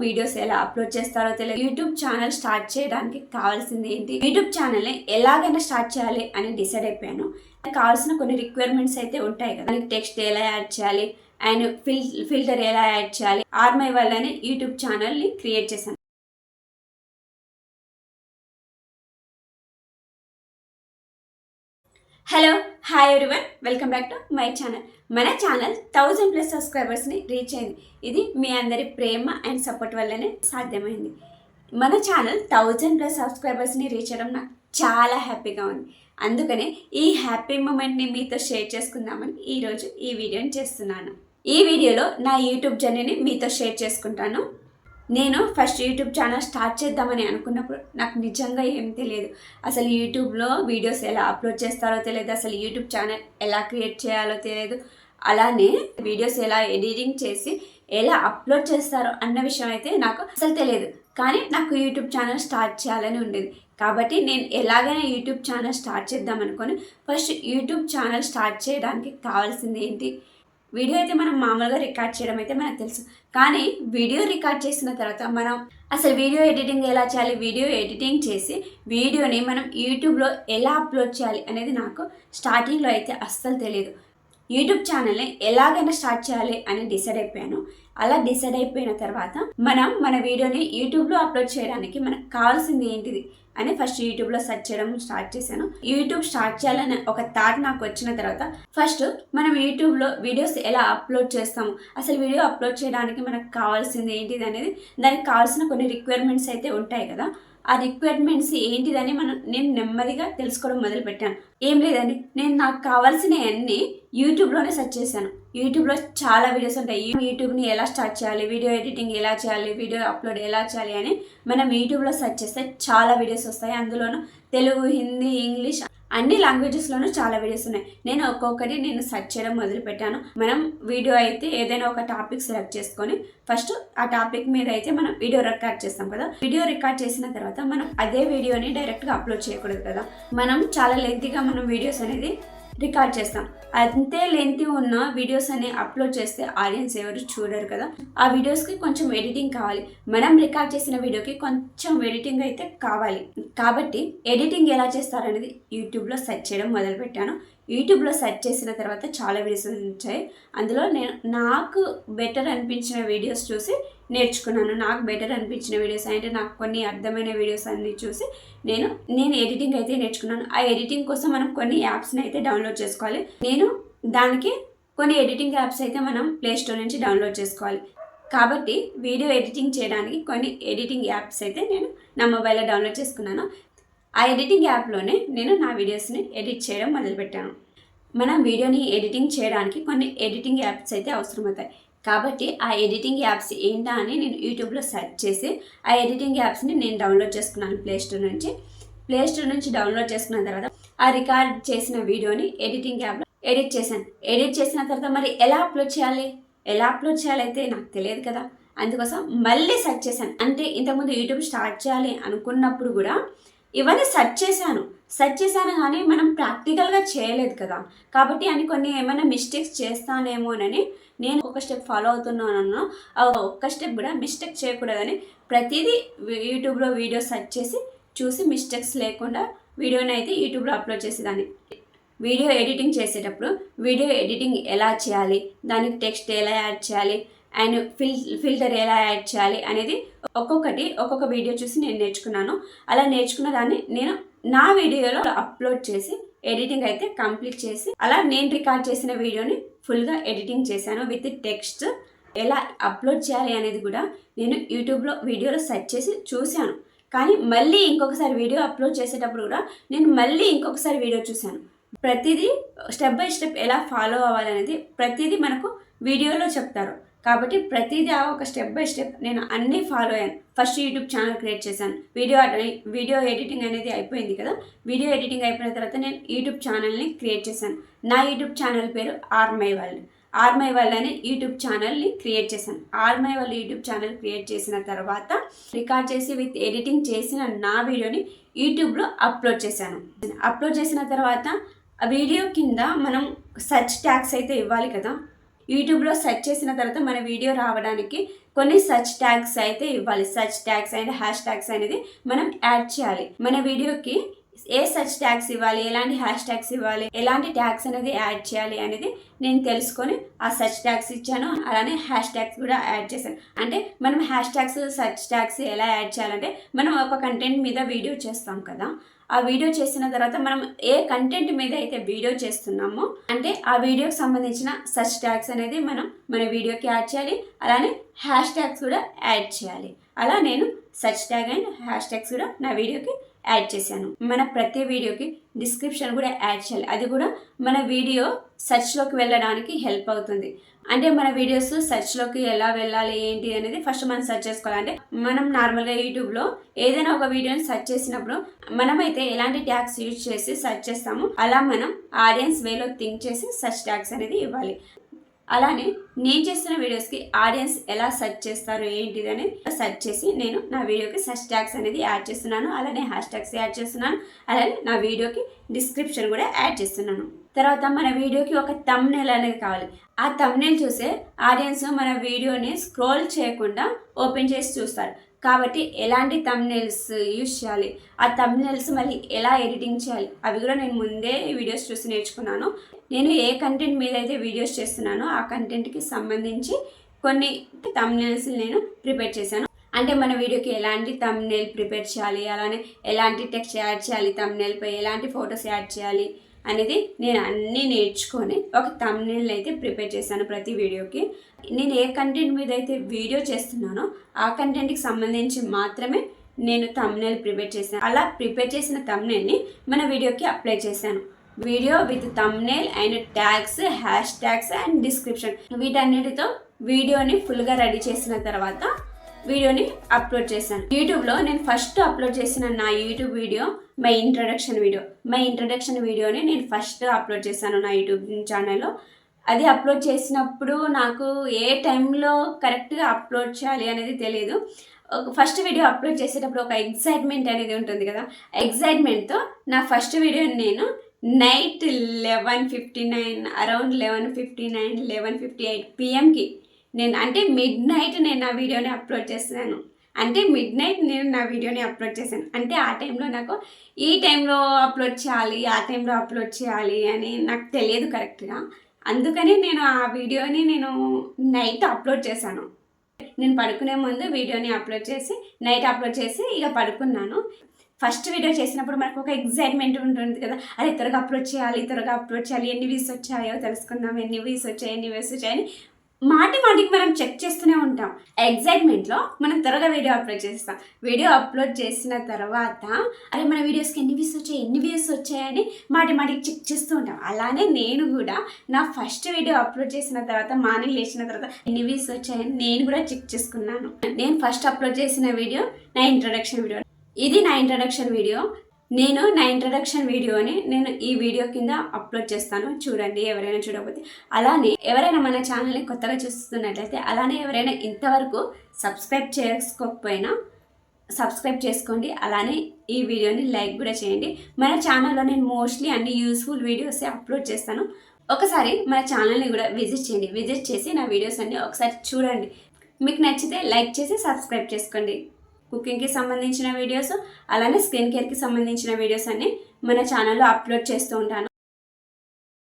Videos ఎలా upload చేస్తారో తెలియదు. యూట్యూబ్ ఛానల్ స్టార్ట్ చేయడానికి కావాల్సింది ఏంటి, యూట్యూబ్ ఛానల్ని ఎలాగైనా స్టార్ట్ చేయాలి అని డిసైడ్ అయిపోయాను. కావాల్సిన కొన్ని రిక్వైర్మెంట్స్ అయితే ఉంటాయి కదా, టెక్స్ట్ ఎలా యాడ్ చేయాలి అండ్ ఫిల్టర్ ఎలా యాడ్ చేయాలి. ఆర్మై వల్లనే యూట్యూబ్ ఛానల్ని క్రియేట్ చేశాను. Hello, hi everyone, welcome back to my channel. మన ఛానల్ 1000+ సబ్స్క్రైబర్స్ని రీచ్ అయింది. ఇది మీ అందరి ప్రేమ అండ్ సపోర్ట్ వల్లనే సాధ్యమైంది. మన ఛానల్ 1000+ సబ్స్క్రైబర్స్ని రీచ్ అవ్వడం నాకు చాలా హ్యాపీగా ఉంది. అందుకనే ఈ హ్యాపీ మూమెంట్ని మీతో షేర్ చేసుకుందామని ఈరోజు ఈ వీడియోని చేస్తున్నాను. ఈ వీడియోలో నా యూట్యూబ్ జర్నీని మీతో షేర్ చేసుకుంటాను. నేను ఫస్ట్ యూట్యూబ్ ఛానల్ స్టార్ట్ చేద్దామని అనుకున్నప్పుడు నాకు నిజంగా ఏం తెలియదు. అసలు యూట్యూబ్లో వీడియోస్ ఎలా అప్లోడ్ చేస్తారో తెలియదు, అసలు యూట్యూబ్ ఛానల్ ఎలా క్రియేట్ చేయాలో తెలియదు, అలానే వీడియోస్ ఎలా ఎడిటింగ్ చేసి ఎలా అప్లోడ్ చేస్తారో అన్న విషయం అయితే నాకు అసలు తెలియదు. కానీ నాకు యూట్యూబ్ ఛానల్ స్టార్ట్ చేయాలని ఉండేది. కాబట్టి నేను ఎలాగైనా యూట్యూబ్ ఛానల్ స్టార్ట్ చేద్దాం అనుకొని ఫస్ట్ యూట్యూబ్ ఛానల్ స్టార్ట్ చేయడానికి కావాల్సింది ఏంటి, వీడియో అయితే మనం మామూలుగా రికార్డ్ చేయడం అయితే మనకు తెలుసు. కానీ వీడియో రికార్డ్ చేసిన తర్వాత మనం అసలు వీడియో ఎడిటింగ్ ఎలా చేయాలి, వీడియో ఎడిటింగ్ చేసి వీడియోని మనం యూట్యూబ్లో ఎలా అప్లోడ్ చేయాలి అనేది నాకు స్టార్టింగ్లో అయితే అస్సలు తెలియదు. యూట్యూబ్ ఛానల్ని ఎలాగైనా స్టార్ట్ చేయాలి అని డిసైడ్ అయిపోయాను. అలా డిసైడ్ అయిపోయిన తర్వాత మన వీడియోని యూట్యూబ్లో అప్లోడ్ చేయడానికి మనకు కావాల్సింది ఏంటిది అని ఫస్ట్ యూట్యూబ్లో సెర్చ్ చేయడం స్టార్ట్ చేశాను. యూట్యూబ్ స్టార్ట్ చేయాలని ఒక థాట్ నాకు వచ్చిన తర్వాత ఫస్ట్ మనం యూట్యూబ్లో వీడియోస్ ఎలా అప్లోడ్ చేస్తాము, అసలు వీడియో అప్లోడ్ చేయడానికి మనకు కావాల్సింది ఏంటిది అనేది, దానికి కావాల్సిన కొన్ని రిక్వైర్మెంట్స్ అయితే ఉంటాయి కదా, ఆ రిక్వైర్మెంట్స్ ఏంటిదని నేను నెమ్మదిగా తెలుసుకోవడం మొదలుపెట్టాను. ఏం లేదండి, నేను నాకు కావాల్సినవన్నీ యూట్యూబ్లోనే సెర్చ్ చేశాను. యూట్యూబ్లో చాలా వీడియోస్ ఉంటాయి. యూట్యూబ్ని ఎలా స్టార్ట్ చేయాలి, వీడియో ఎడిటింగ్ ఎలా చేయాలి, వీడియో అప్లోడ్ ఎలా చేయాలి అని మనం యూట్యూబ్లో సెర్చ్ చేస్తే చాలా వీడియోస్ వస్తాయి. అందులోనూ తెలుగు, హిందీ, ఇంగ్లీష్ అన్ని లాంగ్వేజెస్లోనూ చాలా వీడియోస్ ఉన్నాయి. నేను ఒక్కొక్కటి సెర్చ్ చేయడం మొదలుపెట్టాను. మనం వీడియో అయితే ఏదైనా ఒక టాపిక్ సెలెక్ట్ చేసుకొని ఫస్ట్ ఆ టాపిక్ మీద అయితే మనం వీడియో రికార్డ్ చేస్తాం కదా. వీడియో రికార్డ్ చేసిన తర్వాత మనం అదే వీడియోని డైరెక్ట్గా అప్లోడ్ చేయకూడదు కదా. మనం చాలా లెంతీగా మనం వీడియోస్ అనేది రికార్డ్ చేస్తాం. అంతే లెంతీ ఉన్న వీడియోస్ అనే అప్లోడ్ చేస్తే ఆడియన్స్ ఎవరు చూడరు కదా. ఆ వీడియోస్కి కొంచెం ఎడిటింగ్ కావాలి. మనం రికార్డ్ చేసిన వీడియోకి కొంచెం ఎడిటింగ్ అయితే కావాలి. కాబట్టి ఎడిటింగ్ ఎలా చేస్తారనేది యూట్యూబ్లో సెర్చ్ చేయడం మొదలుపెట్టాను. యూట్యూబ్లో సెర్చ్ చేసిన తర్వాత చాలా వీడియోస్ వచ్చాయి. అందులో నాకు బెటర్ అనిపించిన వీడియోస్ చూసి నేర్చుకున్నాను. నాకు బెటర్ అనిపించిన వీడియోస్ అంటే నాకు కొన్ని అర్థమైన వీడియోస్ అన్ని చూసి నేను ఎడిటింగ్ అయితే నేర్చుకున్నాను. ఆ ఎడిటింగ్ కోసం మనం కొన్ని యాప్స్ని అయితే డౌన్లోడ్ చేసుకోవాలి. నేను దానికి కొన్ని ఎడిటింగ్ యాప్స్ అయితే మనం ప్లేస్టోర్ నుంచి డౌన్లోడ్ చేసుకోవాలి. కాబట్టి వీడియో ఎడిటింగ్ చేయడానికి కొన్ని ఎడిటింగ్ యాప్స్ అయితే నేను నా మొబైల్లో డౌన్లోడ్ చేసుకున్నాను. ఆ ఎడిటింగ్ యాప్లోనే నేను నా వీడియోస్ని ఎడిట్ చేయడం మొదలుపెట్టాను. మనం వీడియోని ఎడిటింగ్ చేయడానికి కొన్ని ఎడిటింగ్ యాప్స్ అయితే అవసరమవుతాయి. కాబట్టి ఆ ఎడిటింగ్ యాప్స్ ఏంటా అని నేను యూట్యూబ్లో సెర్చ్ చేసి ఆ ఎడిటింగ్ యాప్స్ని నేను డౌన్లోడ్ చేసుకున్నాను ప్లేస్టోర్ నుంచి డౌన్లోడ్ చేసుకున్న తర్వాత ఆ రికార్డ్ చేసిన వీడియోని ఎడిటింగ్ యాప్లో ఎడిట్ చేశాను. ఎడిట్ చేసిన తర్వాత మరి ఎలా అప్లోడ్ చేయాలి అయితే నాకు తెలియదు కదా. అందుకోసం మళ్ళీ సెర్చ్ చేశాను. అంటే ఇంతకుముందు యూట్యూబ్ స్టార్ట్ చేయాలి అనుకున్నప్పుడు కూడా ఇవన్నీ సెర్చ్ చేశాను కానీ మనం ప్రాక్టికల్గా చేయలేదు కదా. కాబట్టి కొన్ని ఏమైనా మిస్టేక్స్ చేస్తానేమోనని నేను ఒక స్టెప్ ఫాలో అవుతున్నాను. ఒక్క స్టెప్ కూడా మిస్టేక్ చేయకూడదని ప్రతిదీ యూట్యూబ్లో వీడియో సెర్చ్ చేసి చూసి మిస్టేక్స్ లేకుండా వీడియోని అయితే యూట్యూబ్లో అప్లోడ్ చేసేదాన్ని. వీడియో ఎడిటింగ్ చేసేటప్పుడు వీడియో ఎడిటింగ్ ఎలా చేయాలి, దానికి టెక్స్ట్ ఎలా యాడ్ చేయాలి అండ్ ఫిల్టర్ ఎలా యాడ్ చేయాలి అనేది ఒక్కొక్క వీడియో చూసి నేను నేర్చుకున్నాను. అలా నేర్చుకున్న దాన్ని నేను నా వీడియోలో అప్లోడ్ చేసి ఎడిటింగ్ అయితే కంప్లీట్ చేసి అలా నేను రికార్డ్ చేసిన వీడియోని ఫుల్గా ఎడిటింగ్ చేశాను. విత్ టెక్స్ట్ ఎలా అప్లోడ్ చేయాలి అనేది కూడా నేను యూట్యూబ్లో వీడియోలో సెర్చ్ చేసి చూశాను. కానీ మళ్ళీ ఇంకొకసారి వీడియో అప్లోడ్ చేసేటప్పుడు కూడా నేను మళ్ళీ ఇంకొకసారి వీడియో చూశాను. ప్రతిదీ స్టెప్ బై స్టెప్ ఎలా ఫాలో అవ్వాలనేది ప్రతిదీ మనకు వీడియోలో చెప్తారు. కాబట్టి ప్రతిదీ ఒక స్టెప్ బై స్టెప్ నేను అన్నీ ఫాలో అయ్యాను. ఫస్ట్ యూట్యూబ్ ఛానల్ క్రియేట్ చేశాను. వీడియో ఎడిటింగ్ అనేది అయిపోయింది కదా. వీడియో ఎడిటింగ్ అయిపోయిన తర్వాత నేను యూట్యూబ్ ఛానల్ని క్రియేట్ చేశాను. నా యూట్యూబ్ ఛానల్ పేరు ఆర్మై వరల్డ్ అనే యూట్యూబ్ ఛానల్ని క్రియేట్ చేశాను. ఆర్మై వరల్డ్ యూట్యూబ్ ఛానల్ క్రియేట్ చేసిన తర్వాత రికార్డ్ చేసి విత్ ఎడిటింగ్ చేసిన నా వీడియోని యూట్యూబ్లో అప్లోడ్ చేశాను. అప్లోడ్ చేసిన తర్వాత ఆ వీడియో కింద మనం సెర్చ్ ట్యాగ్స్ అయితే ఇవ్వాలి కదా. యూట్యూబ్లో సెర్చ్ చేసిన తర్వాత మన వీడియో రావడానికి కొన్ని సర్చ్ ట్యాగ్స్ అయితే ఇవ్వాలి. Search tags and hash tags అనేది మనం యాడ్ చేయాలి. మన వీడియోకి ఏ సర్చ్ ట్యాగ్స్ ఇవ్వాలి, ఎలాంటి హ్యాష్ ట్యాగ్స్ ఇవ్వాలి, ఎలాంటి ట్యాగ్స్ అనేది యాడ్ చేయాలి అనేది నేను తెలుసుకొని ఆ సర్చ్ ట్యాగ్స్ ఇచ్చాను. అలానే హ్యాష్ ట్యాగ్స్ కూడా యాడ్ చేశాను. అంటే మనం హ్యాష్ ట్యాగ్స్ సర్చ్ ట్యాగ్స్ ఎలా యాడ్ చేయాలంటే, మనం ఒక కంటెంట్ మీద వీడియో చేస్తాం కదా, ఆ వీడియో చేసిన తర్వాత మనం ఏ కంటెంట్ మీద అయితే వీడియో చేస్తున్నామో అంటే ఆ వీడియోకి సంబంధించిన సర్చ్ ట్యాగ్స్ అనేది మనం మన వీడియోకి యాడ్ చేయాలి. అలానే హ్యాష్ ట్యాగ్స్ కూడా యాడ్ చేయాలి. అలా నేను search tag and hash tags కూడా నా వీడియోకి యాడ్ చేశాను. మన ప్రతి వీడియోకి డిస్క్రిప్షన్ కూడా యాడ్ చేయాలి. అది కూడా మన వీడియో సెర్చ్లోకి వెళ్ళడానికి హెల్ప్ అవుతుంది. అంటే మన వీడియోస్ సెర్చ్లోకి ఎలా వెళ్ళాలి ఏంటి అనేది ఫస్ట్ మనం సెర్చ్ చేసుకోవాలి. అంటే మనం నార్మల్గా యూట్యూబ్లో ఏదైనా ఒక వీడియోని సెర్చ్ చేసినప్పుడు మనమైతే ఎలాంటి ట్యాగ్స్ యూజ్ చేసి సెర్చ్ చేస్తామో అలా మనం ఆడియన్స్ వేలో థింక్ చేసి సెర్చ్ ట్యాగ్స్ అనేది ఇవ్వాలి. అలానే నేను చేస్తున్న వీడియోస్కి ఆడియన్స్ ఎలా సెర్చ్ చేస్తారు ఏంటిది అనేది సెర్చ్ చేసి నేను నా వీడియోకి సెర్చ్ ట్యాగ్స్ అనేది యాడ్ చేస్తున్నాను. అలానే హ్యాష్ ట్యాగ్స్ యాడ్ చేస్తున్నాను. అలానే నా వీడియోకి డిస్క్రిప్షన్ కూడా యాడ్ చేస్తున్నాను. తర్వాత మన వీడియోకి ఒక థంబ్నెయిల్ అనేది కావాలి. ఆ థంబ్నెయిల్ చూసే ఆడియన్స్ మన వీడియోని స్క్రోల్ చేయకుండా ఓపెన్ చేసి చూస్తారు. కాబట్టి ఎలాంటి థంబ్నెయిల్స్ యూజ్ చేయాలి, ఆ థంబ్నెయిల్స్ మళ్ళీ ఎలా ఎడిటింగ్ చేయాలి అవి కూడా నేను ముందే వీడియోస్ చూసి నేర్చుకున్నాను. నేను ఏ కంటెంట్ మీద అయితే వీడియోస్ చేస్తున్నానో ఆ కంటెంట్కి సంబంధించి కొన్ని థంబ్నెయిల్స్ నేను ప్రిపేర్ చేశాను. అంటే మన వీడియోకి ఎలాంటి థంబ్నెయిల్ ప్రిపేర్ చేయాలి, అలానే ఎలాంటి టెక్స్ట్ యాడ్ చేయాలి, థంబ్నెయిల్పై ఎలాంటి ఫొటోస్ యాడ్ చేయాలి అనేది నేను అన్నీ నేర్చుకొని ఒక థంబ్నెయిల్ అయితే ప్రిపేర్ చేశాను ప్రతి వీడియోకి. నేను ఏ కంటెంట్ మీద అయితే వీడియో చేస్తున్నానో ఆ కంటెంట్కి సంబంధించి మాత్రమే నేను థంబ్నెయిల్ ప్రిపేర్ చేశాను. అలా ప్రిపేర్ చేసిన థంబ్నెయిల్ని మన వీడియోకి అప్లై చేశాను. Video with thumbnail and tags, hash tags and description వీటన్నిటితో వీడియోని ఫుల్గా రెడీ చేసిన తర్వాత వీడియోని అప్లోడ్ చేశాను. యూట్యూబ్లో నేను ఫస్ట్ అప్లోడ్ చేసిన నా యూట్యూబ్ వీడియో మై ఇంట్రడక్షన్ వీడియోని నేను ఫస్ట్ అప్లోడ్ చేశాను నా యూట్యూబ్ ఛానల్లో. అది అప్లోడ్ చేసినప్పుడు నాకు ఏ టైంలో కరెక్ట్గా అప్లోడ్ చేయాలి అనేది తెలియదు. ఫస్ట్ వీడియో అప్లోడ్ చేసేటప్పుడు ఒక ఎగ్జైట్మెంట్ అనేది ఉంటుంది కదా, ఎగ్జైట్మెంట్తో నా ఫస్ట్ వీడియోని నేను నైట్ 11:59 అరౌండ్ 11:59 11:58 PM నేను అంటే మిడ్ నైట్ నేను నా వీడియోని అప్లోడ్ చేస్తున్నాను. అంటే మిడ్ నైట్ నేను నా వీడియోని అప్లోడ్ చేశాను. అంటే ఆ టైంలో నాకు ఈ టైంలో అప్లోడ్ చేయాలి, ఆ టైంలో అప్లోడ్ చేయాలి అని నాకు తెలియదు కరెక్ట్గా. అందుకని నేను ఆ వీడియోని నేను నైట్ అప్లోడ్ చేశాను. నేను పడుకునే ముందు వీడియోని అప్లోడ్ చేసి నైట్ అప్లోడ్ చేసి ఇక పడుకున్నాను. ఫస్ట్ వీడియో చేసినప్పుడు మనకు ఒక ఎగ్జైట్మెంట్ ఉంటుంది కదా, అది త్వరగా అప్లోడ్ చేయాలి, ఎన్ని వ్యూస్ వచ్చాయో తెలుసుకుందాం, ఎన్ని వ్యూస్ వచ్చాయని మాటికి మనం చెక్ చేస్తూనే ఉంటాం. ఎగ్జైట్మెంట్లో మనం త్వరగా వీడియో అప్లోడ్ చేస్తాం. వీడియో అప్లోడ్ చేసిన తర్వాత అరే మన వీడియోస్కి ఎన్ని వ్యూస్ వచ్చాయని మాటికి చెక్ చేస్తూ ఉంటాం. అలానే నేను కూడా నా ఫస్ట్ వీడియో అప్లోడ్ చేసిన తర్వాత మార్నింగ్ లేచిన తర్వాత ఎన్ని వ్యూస్ వచ్చాయని నేను కూడా చెక్ చేసుకున్నాను. నేను ఫస్ట్ అప్లోడ్ చేసిన వీడియో నా ఇంట్రడక్షన్ వీడియో. ఇది నా ఇంట్రడక్షన్ వీడియో. నేను నా ఇంట్రడక్షన్ వీడియోని నేను ఈ వీడియో కింద అప్లోడ్ చేస్తాను, చూడండి ఎవరైనా చూడకపోతే. అలానే ఎవరైనా మన ఛానల్ని కొత్తగా చూస్తున్నట్లయితే, అలానే ఎవరైనా ఇంతవరకు సబ్స్క్రైబ్ చేసుకోకపోయినా సబ్స్క్రైబ్ చేసుకోండి. అలానే ఈ వీడియోని లైక్ కూడా చేయండి. మన ఛానల్లో నేను మోస్ట్లీ అన్ని యూస్ఫుల్ వీడియోసే అప్లోడ్ చేస్తాను. ఒకసారి మన ఛానల్ని కూడా విజిట్ చేయండి. విజిట్ చేసి నా వీడియోస్ అన్ని ఒకసారి చూడండి. మీకు నచ్చితే లైక్ చేసి సబ్స్క్రైబ్ చేసుకోండి. కుకింగ్కి సంబంధించిన వీడియోస్ అలానే స్కిన్ కేర్కి సంబంధించిన వీడియోస్ అన్ని మన ఛానల్లో అప్లోడ్ చేస్తూ ఉంటాను.